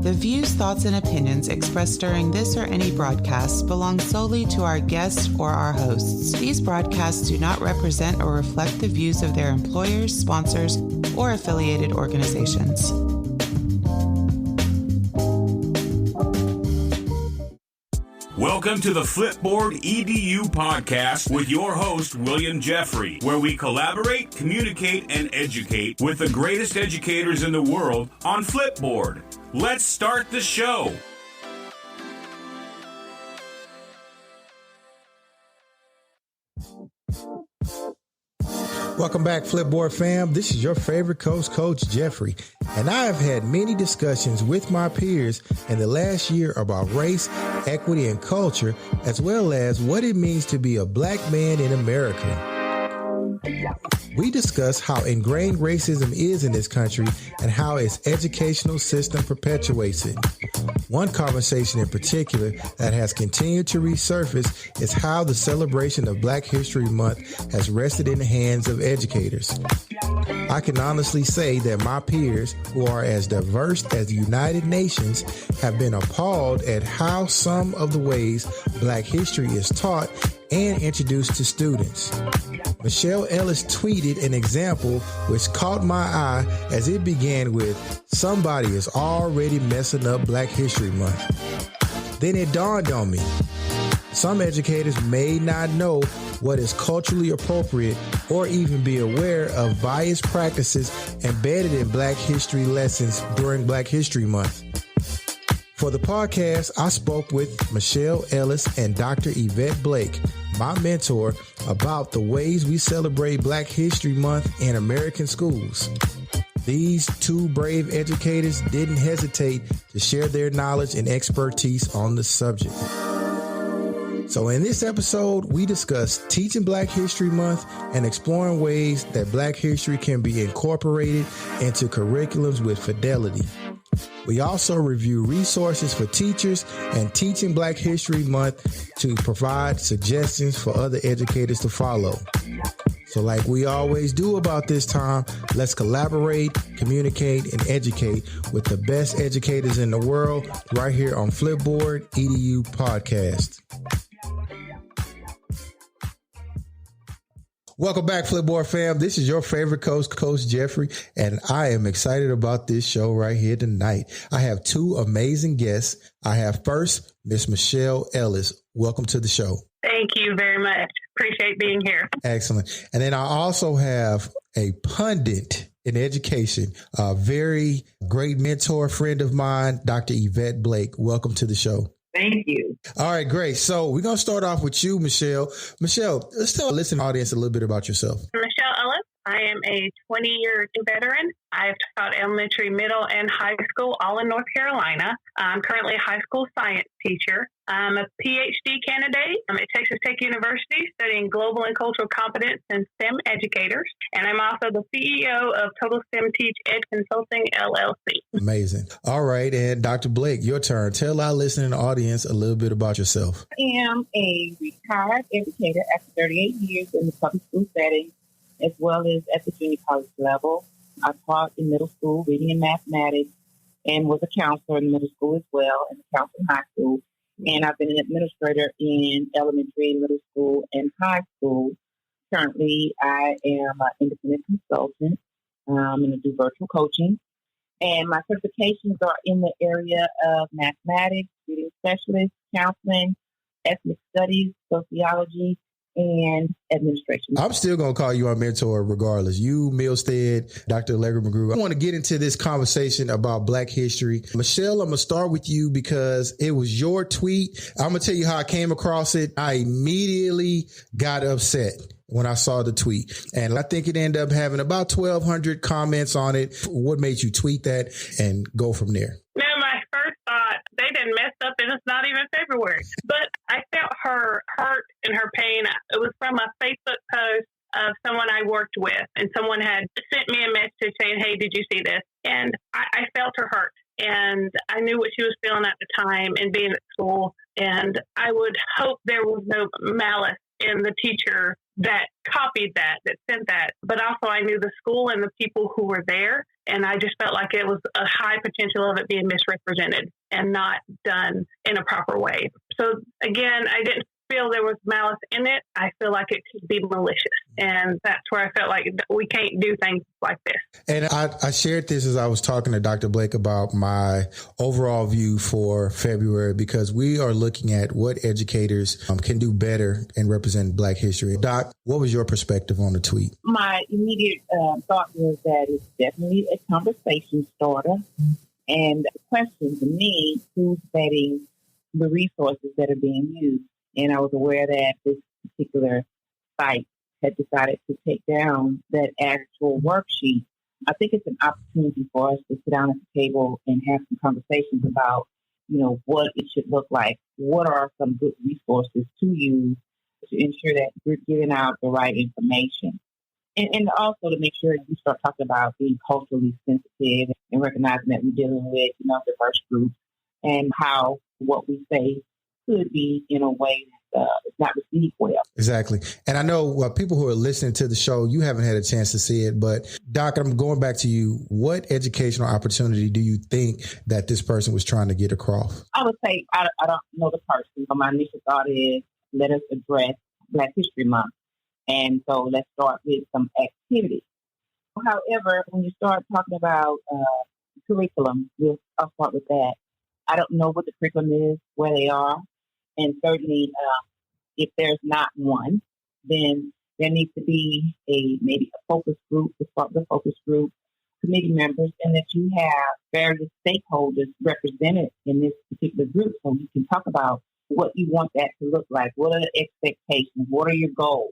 The views, thoughts, and opinions expressed during this or any broadcast belong solely to our guests or our hosts. These broadcasts do not represent or reflect the views of their employers, sponsors, or affiliated organizations. Welcome to the Flipboard EDU podcast with your host, William Jeffrey, where we collaborate, communicate, and educate with the greatest educators in the world on Flipboard. Let's start the show. Welcome back, Flipboard fam. This is your favorite Coach Jeffrey, and I have had many discussions with my peers in the last year about race, equity, and culture, as well as what it means to be a black man in America. We discuss how ingrained racism is in this country and how its educational system perpetuates it. One conversation in particular that has continued to resurface is how the celebration of Black History Month has rested in the hands of educators. I can honestly say that my peers, who are as diverse as the United Nations, have been appalled at how some of the ways Black history is taught and introduced to students. Michelle Ellis tweeted an example which caught my eye as it began with, "Somebody is already messing up Black History Month." Then it dawned on me. Some educators may not know what is culturally appropriate or even be aware of biased practices embedded in Black history lessons during Black History Month. For the podcast, I spoke with Michelle Ellis and Dr. Yvette Blake, my mentor, about the ways we celebrate Black History Month in American schools. These two brave educators didn't hesitate to share their knowledge and expertise on the subject. So in this episode, we discuss teaching Black History Month and exploring ways that Black history can be incorporated into curriculums with fidelity. We also review resources for teachers and teaching Black History Month to provide suggestions for other educators to follow. So like we always do about this time, let's collaborate, communicate, and educate with the best educators in the world right here on Flipboard EDU Podcast. Welcome back, Flipboard fam. This is your favorite Coach Jeffrey, and I am excited about this show right here tonight. I have two amazing guests. I have first, Miss Michelle Ellis. Welcome to the show. Thank you very much. Appreciate being here. Excellent. And then I also have a pundit in education, a very great mentor friend of mine, Dr. Yvette Blake. Welcome to the show. Thank you. All right, great. So we're going to start off with you, Michelle. Michelle, let's tell the listening audience a little bit about yourself. Michelle Ellis. I am a 20-year veteran. I've taught elementary, middle, and high school all in North Carolina. I'm currently a high school science teacher. I'm a PhD candidate at Texas Tech University studying global and cultural competence in STEM educators. And I'm also the CEO of Total STEM Teach Ed Consulting, LLC. Amazing. All right. And Dr. Blake, your turn. Tell our listening audience a little bit about yourself. I am a retired educator after 38 years in the public school setting, as well as at the junior college level. I taught in middle school, reading and mathematics, and was a counselor in middle school as well, and a counselor in high school. And I've been an administrator in elementary, middle school, and high school. Currently, I am an independent consultant, and I do virtual coaching. And my certifications are in the area of mathematics, reading specialist, counseling, ethnic studies, sociology, and administration. I'm still going to call you our mentor regardless. You, Milstead, Dr. Allegra McGrew. I want to get into this conversation about Black history. Michelle, I'm going to start with you because it was your tweet. I'm going to tell you how I came across it. I immediately got upset when I saw the tweet. And I think it ended up having about 1,200 comments on it. What made you tweet that and go from there? No, my first thought, they done messed up and it's not even February. But I felt her hurt and her pain. It was from a Facebook post of someone I worked with, and someone had sent me a message saying, "Hey, did you see this?" And I felt her hurt, and I knew what she was feeling at the time and being at school. And I would hope there was no malice in the teacher that copied that sent that. But also I knew the school and the people who were there. And I just felt like it was a high potential of it being misrepresented and not done in a proper way. So again, I didn't feel there was malice in it. I feel like it could be malicious. And that's where I felt like we can't do things like this. And I shared this as I was talking to Dr. Blake about my overall view for February, because we are looking at what educators can do better in representing Black history. Doc, what was your perspective on the tweet? My immediate thought was that it's definitely a conversation starter. And the question to me, who's vetting the resources that are being used? And I was aware that this particular site had decided to take down that actual worksheet. I think it's an opportunity for us to sit down at the table and have some conversations about, what it should look like. What are some good resources to use to ensure that we're giving out the right information? And also to make sure we start talking about being culturally sensitive and recognizing that we're dealing with, diverse groups, and how what we say could be in a way that is not received well. Exactly. And I know people who are listening to the show, you haven't had a chance to see it, but Doc, I'm going back to you. What educational opportunity do you think that this person was trying to get across? I would say, I don't know the person, but my initial thought is, let us address Black History Month. And so let's start with some activity. However, when you start talking about curriculum, I'll start with that. I don't know what the curriculum is, where they are. And certainly, if there's not one, then there needs to be maybe a focus group, to start the focus group, committee members, and that you have various stakeholders represented in this particular group, so you can talk about what you want that to look like. What are the expectations? What are your goals?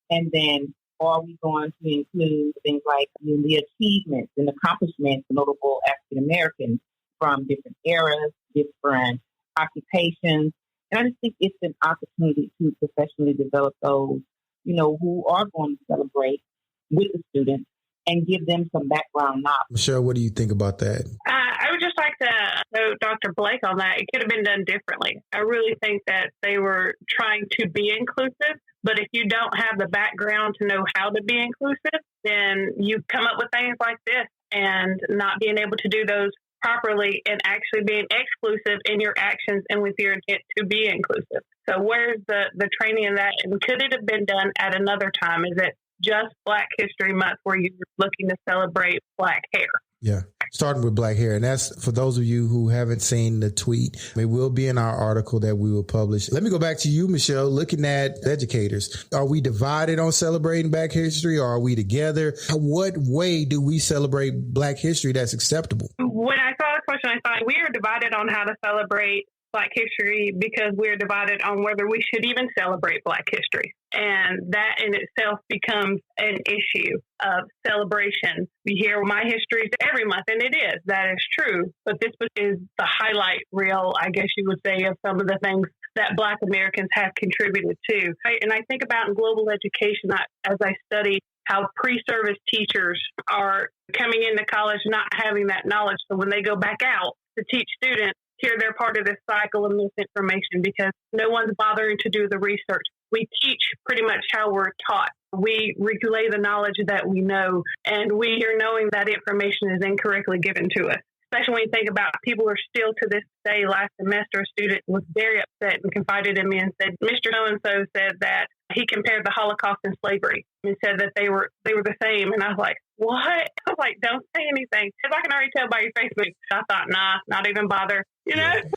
And then are we going to include things like the achievements and accomplishments of notable African Americans from different eras, different occupations? And I just think it's an opportunity to professionally develop those, who are going to celebrate with the students and give them some background knowledge. Michelle, what do you think about that? I would just like to note Dr. Blake on that. It could have been done differently. I really think that they were trying to be inclusive, but if you don't have the background to know how to be inclusive, then you come up with things like this and not being able to do those properly and actually being exclusive in your actions and with your intent to be inclusive. So where's the training in that? And could it have been done at another time? Is it just Black History Month where you're looking to celebrate Black hair? Yeah, starting with Black hair. And that's for those of you who haven't seen the tweet. It will be in our article that we will publish. Let me go back to you, Michelle, looking at educators. Are we divided on celebrating Black history, or are we together? What way do we celebrate Black history that's acceptable? When I saw the question, I thought we are divided on how to celebrate Black history because we're divided on whether we should even celebrate Black history. And that in itself becomes an issue of celebration. You hear my history every month, and it is. That is true. But this is the highlight reel, I guess you would say, of some of the things that Black Americans have contributed to. And I think about in global education, as I study how pre-service teachers are coming into college not having that knowledge. So when they go back out to teach students, here they're part of this cycle of misinformation because no one's bothering to do the research. We teach pretty much how we're taught. We relay the knowledge that we know, and we are knowing that information is incorrectly given to us. Especially when you think about people are still to this day. Last semester, a student was very upset and confided in me and said, Mr. So-and-so said that he compared the Holocaust and slavery and said that they were the same. And I was like, what? I was like, don't say anything. Because I can already tell by your Facebook. I thought, nah, not even bother.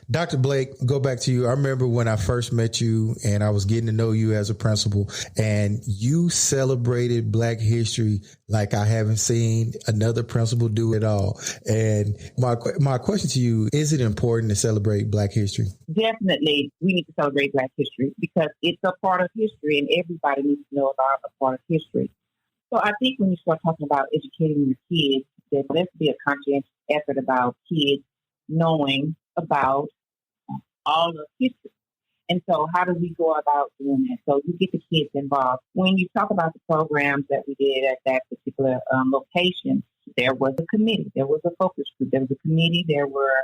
Dr. Blake, go back to you. I remember when I first met you and I was getting to know you as a principal, and you celebrated Black history like I haven't seen another principal do at all. And my question to you, is it important to celebrate Black history? Definitely. We need to celebrate Black history because it's a part of history and everybody needs to know about a part of history. So I think when you start talking about educating your kids, there has to be a conscientious effort about kids knowing about all of history. And so how do we go about doing that? So you get the kids involved. When you talk about the programs that we did at that particular location, there was a committee, there was a focus group, there was a committee, there were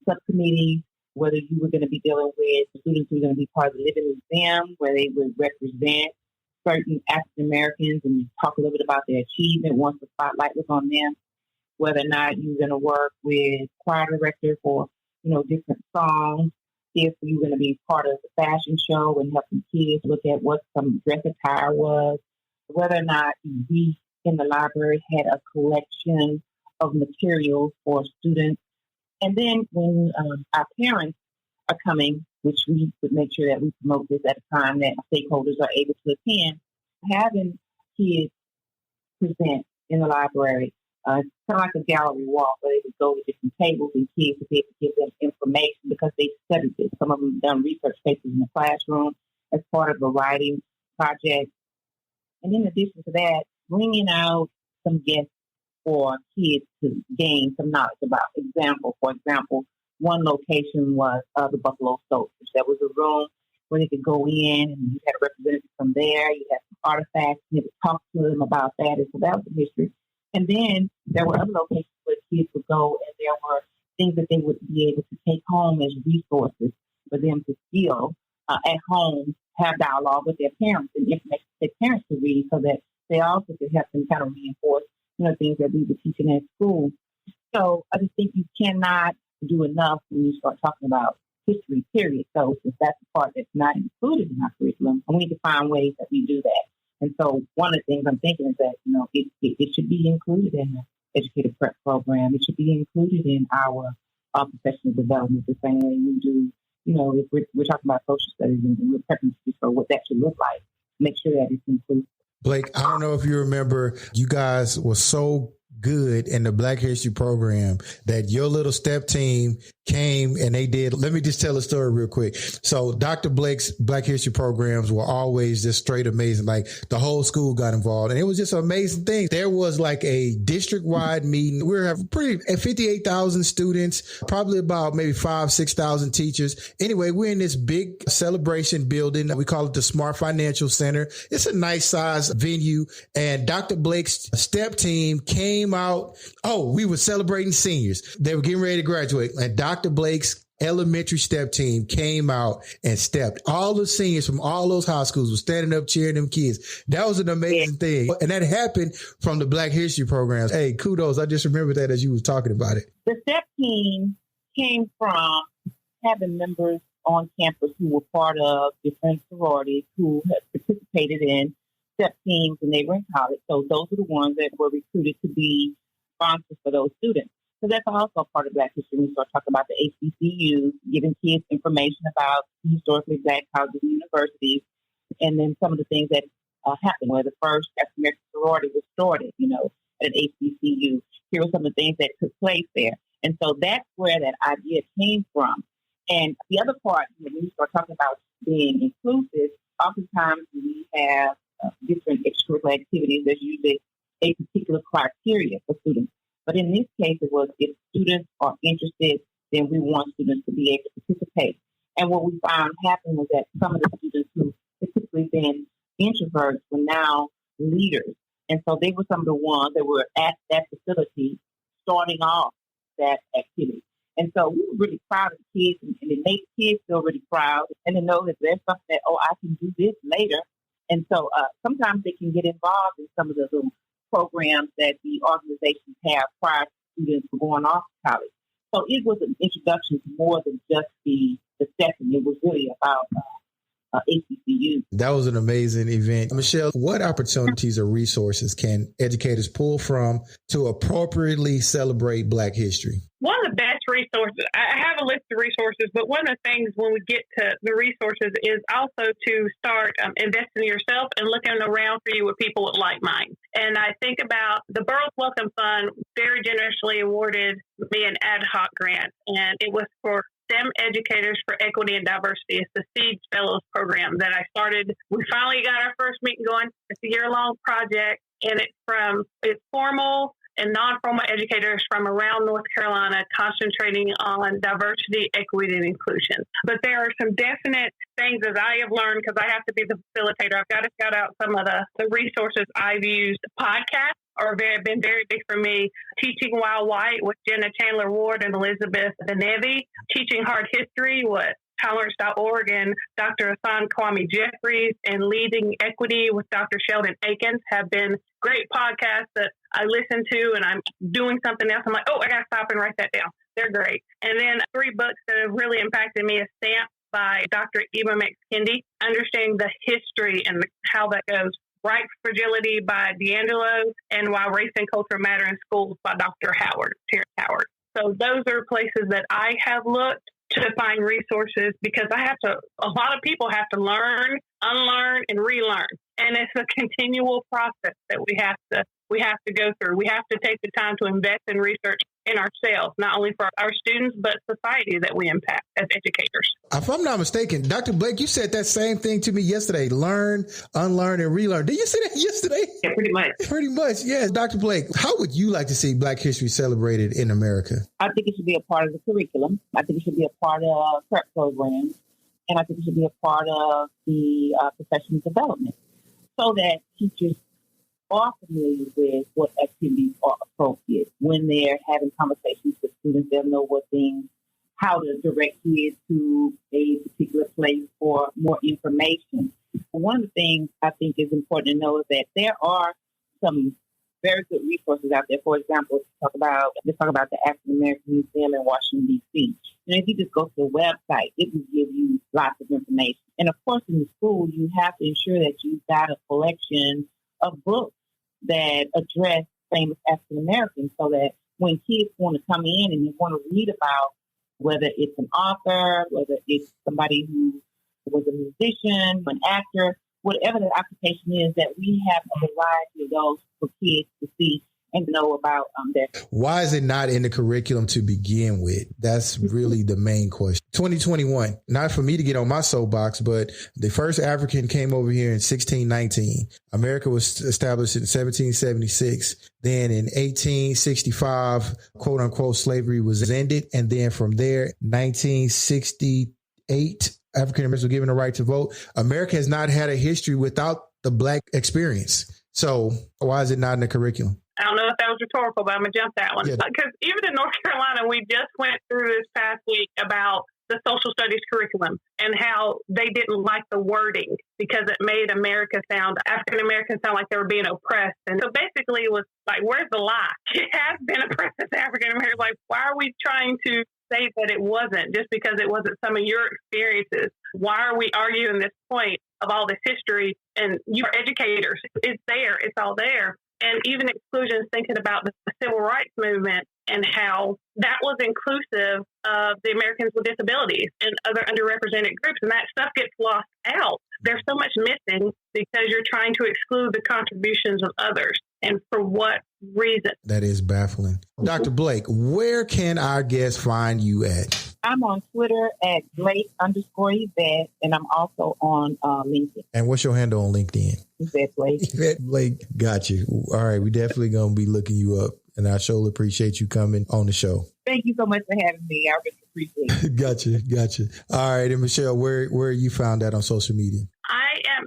subcommittees, whether you were going to be dealing with students who were going to be part of the Living Museum, where they would represent certain African Americans and talk a little bit about their achievement once the spotlight was on them. Whether or not you're going to work with choir director for, different songs, if you're going to be part of the fashion show and helping kids look at what some dress attire was, whether or not we in the library had a collection of materials for students. And then when our parents are coming, which we would make sure that we promote this at a time that stakeholders are able to attend, having kids present in the library. It's kind of like a gallery walk where they would go to different tables and kids would be able to give them information because they studied this. Some of them done research papers in the classroom as part of a writing project. And in addition to that, bringing out some guests for kids to gain some knowledge about. For example, one location was the Buffalo Soldiers. There was a room where they could go in and you had a representative from there. You had some artifacts. You had to talk to them about that. And so that was the history. And then there were other locations where kids would go and there were things that they would be able to take home as resources for them to feel at home, have dialogue with their parents and information their parents to read so that they also could help them kind of reinforce, things that we were teaching at school. So I just think you cannot do enough when you start talking about history, period. So since that's the part that's not included in our curriculum, we need to find ways that we do that. And so one of the things I'm thinking is that, it should be included in the educator prep program. It should be included in our professional development the same way we do, if we're talking about social studies and we're prepping for what that should look like, make sure that it's included. Blake, I don't know if you remember, you guys were so good in the Black History program that your little step team came and they did. Let me just tell a story real quick. So Dr. Blake's Black History programs were always just straight amazing. Like the whole school got involved and it was just an amazing thing. There was like a district wide meeting. We were having 58,000 students, probably about maybe 6,000 teachers. Anyway, we're in this big celebration building. We call it the Smart Financial Center. It's a nice size venue. And Dr. Blake's step team came out. Oh, we were celebrating seniors. They were getting ready to graduate. And Dr. Blake's elementary step team came out and stepped. All the seniors from all those high schools were standing up cheering them kids. That was an amazing thing. And that happened from the Black History programs. Hey, kudos. I just remembered that as you was talking about it. The step team came from having members on campus who were part of different sororities who had participated in step teams when they were in college. So those are the ones that were recruited to be sponsors for those students. So that's also part of Black History. We start talking about the HBCUs, giving kids information about historically Black colleges and universities, and then some of the things that happened where the first African American sorority was started, at an HBCU. Here are some of the things that took place there. And so that's where that idea came from. And the other part, when we start talking about being inclusive, oftentimes we have different extracurricular activities. There's usually a particular criteria for students. But in this case, it was if students are interested, then we want students to be able to participate. And what we found happened was that some of the students who had typically been introverts were now leaders. And so they were some of the ones that were at that facility starting off that activity. And so we were really proud of the kids, and it made kids feel really proud and to know that there's something that, I can do this later. And so sometimes they can get involved in some of the little programs that the organizations have prior to students going off to college. So it was an introduction to more than just the session. It was really about HBCU. That was an amazing event. Michelle, what opportunities or resources can educators pull from to appropriately celebrate Black history? One of the best resources, I have a list of resources, but one of the things when we get to the resources is also to start investing in yourself and looking around for you with people with like minds. And I think about the Burroughs Welcome Fund very generously awarded me an ad hoc grant, and it was for STEM Educators for Equity and Diversity. It's the SEED Fellows program that I started. We finally got our first meeting going. It's a year-long project, and it's formal and non-formal educators from around North Carolina concentrating on diversity, equity, and inclusion. But there are some definite things that I have learned because I have to be the facilitator. I've got to shout out some of the resources I've used. Podcasts been very big for me. Teaching While White with Jenna Chandler Ward and Elizabeth Benevi. Teaching Hard History with tolerance.org and Dr. Hassan Kwame Jeffries and Leading Equity with Dr. Sheldon Akins have been great podcasts that I listen to, and I'm doing something else. I'm like, oh, I got to stop and write that down. They're great. And then 3 books that have really impacted me is Stamp by Dr. Eva McKindy, understanding the history and how that goes. Right Fragility by D'Angelo, and Why Race and Culture Matter in Schools by Dr. Terrence Howard. So those are places that I have looked to find resources, because a lot of people have to learn, unlearn, and relearn. And it's a continual process that we have to go through. We have to take the time to invest in research in ourselves, not only for our students, but society that we impact as educators. If I'm not mistaken, Dr. Blake, you said that same thing to me yesterday. Learn, unlearn, and relearn. Did you say that yesterday? Yeah, pretty much. Pretty much, yes. Dr. Blake, how would you like to see Black history celebrated in America? I think it should be a part of the curriculum. I think it should be a part of prep programs. And I think it should be a part of the professional development, so that teachers are familiar with what activities are appropriate. When they're having conversations with students, they'll know how to direct kids to a particular place for more information. One of the things I think is important to know is that there are some very good resources out there. For example, let's talk about the African American Museum in Washington, D.C. And if you just go to the website, it will give you lots of information. And of course, in the school, you have to ensure that you've got a collection of books that address famous African Americans, so that when kids want to come in and they want to read about whether it's an author, whether it's somebody who was a musician, an actor, whatever the occupation is, that we have a variety of those for kids to see and know about their. Why is it not in the curriculum to begin with? That's really the main question. 2021, not for me to get on my soapbox, but the first African came over here in 1619. America was established in 1776. Then in 1865, quote unquote, slavery was ended. And then from there, 1968, African Americans were given the right to vote. America has not had a history without the Black experience. So why is it not in the curriculum? I don't know if that was rhetorical, but I'm going to jump that one. Yeah. Because even in North Carolina, we just went through this past week about the social studies curriculum and how they didn't like the wording because it made African Americans sound like they were being oppressed. And so basically it was like, where's the lie? It has been oppressed as African Americans. Like, why are we trying to say that it wasn't just because it wasn't some of your experiences? Why are we arguing this point of all this history? And you're educators. It's there. It's all there. And even exclusions, thinking about the civil rights movement and how that was inclusive of the Americans with disabilities and other underrepresented groups. And that stuff gets lost out. There's so much missing because you're trying to exclude the contributions of others. And for what reason? That is baffling. Dr. Blake, where can our guests find you at? I'm on Twitter at Blake_Yvette, and I'm also on LinkedIn. And what's your handle on LinkedIn? Yvette Blake. Yvette Blake. Got you. All right. We definitely going to be looking you up. And I sure appreciate you coming on the show. Thank you so much for having me. I really appreciate it. Gotcha. All right. And Michelle, where are you found that on social media? I am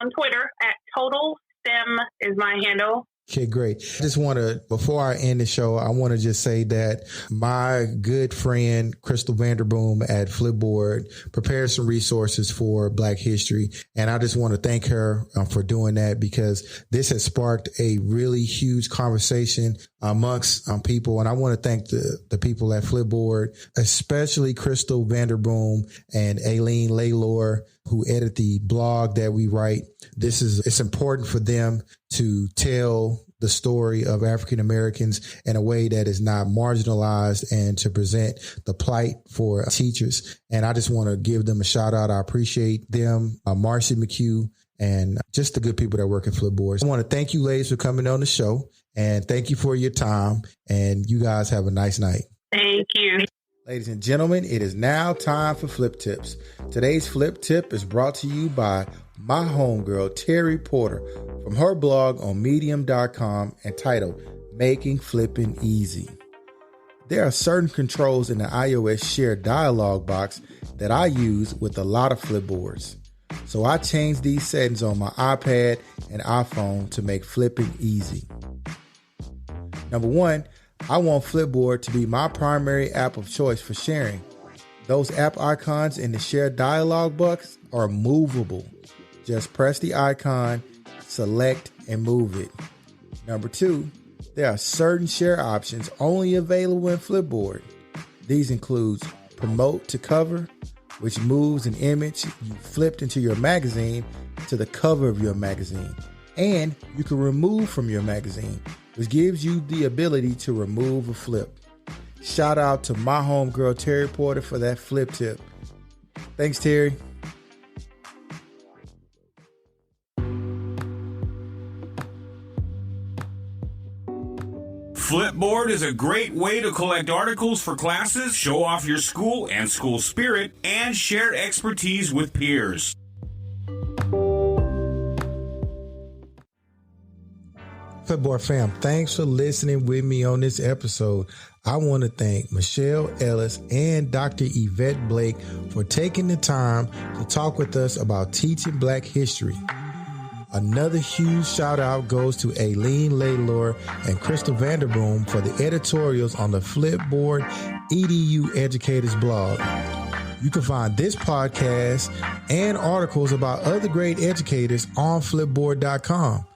on Twitter at Total STEM is my handle. Okay, great. I just want to, before I end the show, I want to just say that my good friend, Crystal Vanderboom at Flipboard, prepared some resources for Black history. And I just want to thank her for doing that, because this has sparked a really huge conversation amongst people. And I want to thank the people at Flipboard, especially Crystal Vanderboom and Aileen Laylor, who edit the blog that we write. It's important for them to tell the story of African Americans in a way that is not marginalized and to present the plight for teachers. And I just want to give them a shout out. I appreciate them, Marcy McHugh, and just the good people that work at Flipboard. I want to thank you, ladies, for coming on the show, and thank you for your time. And you guys have a nice night. Thank you. Ladies and gentlemen, it is now time for Flip Tips. Today's Flip Tip is brought to you by my homegirl, Terry Porter, from her blog on medium.com entitled Making Flipping Easy. There are certain controls in the iOS shared dialog box that I use with a lot of Flipboards. So I changed these settings on my iPad and iPhone to make flipping easy. Number one, I want Flipboard to be my primary app of choice for sharing. Those app icons in the share dialog box are movable. Just press the icon, select, and move it. Number 2, there are certain share options only available in Flipboard. These include promote to cover, which moves an image you flipped into your magazine to the cover of your magazine. And you can remove from your magazine, which gives you the ability to remove a flip. Shout out to my homegirl Terry Porter for that flip tip. Thanks, Terry. Flipboard is a great way to collect articles for classes, show off your school and school spirit, and share expertise with peers. Flipboard fam, thanks for listening with me on this episode. I want to thank Michelle Ellis and Dr. Yvette Blake for taking the time to talk with us about teaching Black history. Another huge shout out goes to Aileen Laylor and Crystal Vanderboom for the editorials on the Flipboard EDU Educators blog. You can find this podcast and articles about other great educators on Flipboard.com.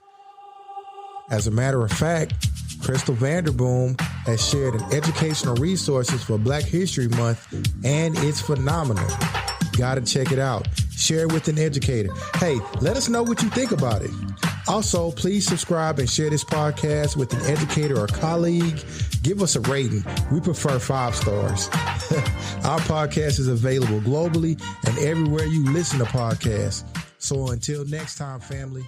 As a matter of fact, Crystal Vanderboom has shared an educational resources for Black History Month, and it's phenomenal. Gotta check it out. Share it with an educator. Hey, let us know what you think about it. Also, please subscribe and share this podcast with an educator or colleague. Give us a rating. We prefer 5 stars. Our podcast is available globally and everywhere you listen to podcasts. So until next time, family.